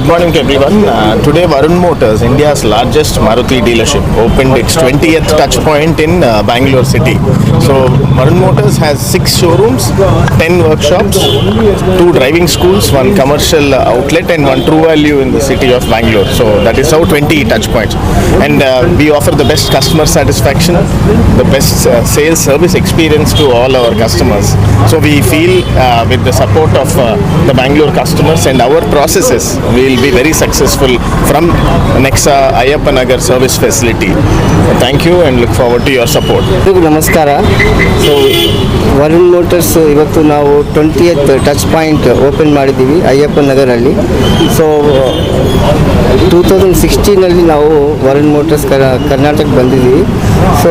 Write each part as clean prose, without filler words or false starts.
Good morning to everyone. Today Varun Motors, India's largest Maruti dealership, opened its 20th touch point in Bangalore city. So Varun Motors has 6 showrooms, 10 workshops, 2 driving schools, 1 commercial outlet and 1 True Value in the city of Bangalore. So that is how 20 touch points. And we offer the best customer satisfaction, the best sales service experience to all our customers. So we feel with the support of the Bangalore customers and our processes, we will be very successful from Nexa Ayyappa Nagar service facility. Thank you and look forward to your support. ನಮಸ್ಕಾರ. So Varun motors ಇವತ್ತು ನಾವು 20th touch point open ಮಾಡಿದ್ದೀವಿ Ayyappa ನಗರಲ್ಲಿ. So 2016ನಲ್ಲಿ ನಾವು Varun motors ಕರ್ನಾಟಕಕ್ಕೆ ಬಂದಿದ್ದೀವಿ. So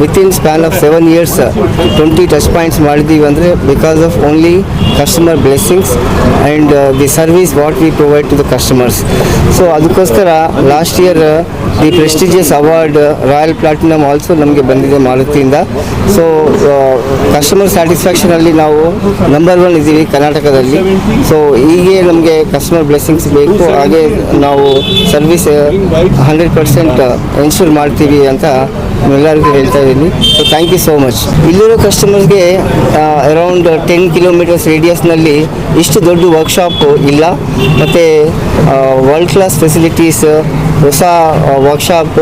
within span of 7 years 20 touch points ಮಾಡಿದ್ದೀವಿ ಅಂದರೆ because of only customer blessings and the service what we provide to the customers. So ಅದಕ್ಕೋಸ್ಕರ last year the prestigious award royal platinum also ನಮಗೆ ಬಂದಿದೆ ಮಾರುತಿಯಿಂದ. So customer ಸ್ಯಾಟಿಸ್ಫ್ಯಾಕ್ಷನಲ್ಲಿ ನಾವು number 1 ಇದ್ದೀವಿ ಕರ್ನಾಟಕದಲ್ಲಿ. So ಹೀಗೆ ನಮಗೆ ಕಸ್ಟಮರ್ ಬ್ಲೆಸ್ಸಿಂಗ್ಸ್ ಬೇಕು, ಹಾಗೆ ನಾವು ಸರ್ವಿಸ್ 100% ಎನ್ಶೂರ್ ಮಾಡ್ತೀವಿ ಅಂತ ಎಲ್ಲರಿಗೂ ಹೇಳ್ತಾ ಇದ್ದೀನಿ. So thank you so much. ಇಲ್ಲಿರೋ ಕಸ್ಟಮರ್ಸ್ಗೆ ಅರೌಂಡ್ 10 kilometers ರೇಡಿಯಸ್ನಲ್ಲಿ ಇಷ್ಟು ದೊಡ್ಡ ವರ್ಕ್ಶಾಪ್ ಇಲ್ಲ, ಮತ್ತು ವರ್ಲ್ಡ್ ಕ್ಲಾಸ್ ಫೆಸಿಲಿಟೀಸ್, ಹೊಸ ವರ್ಕ್ಶಾಪ್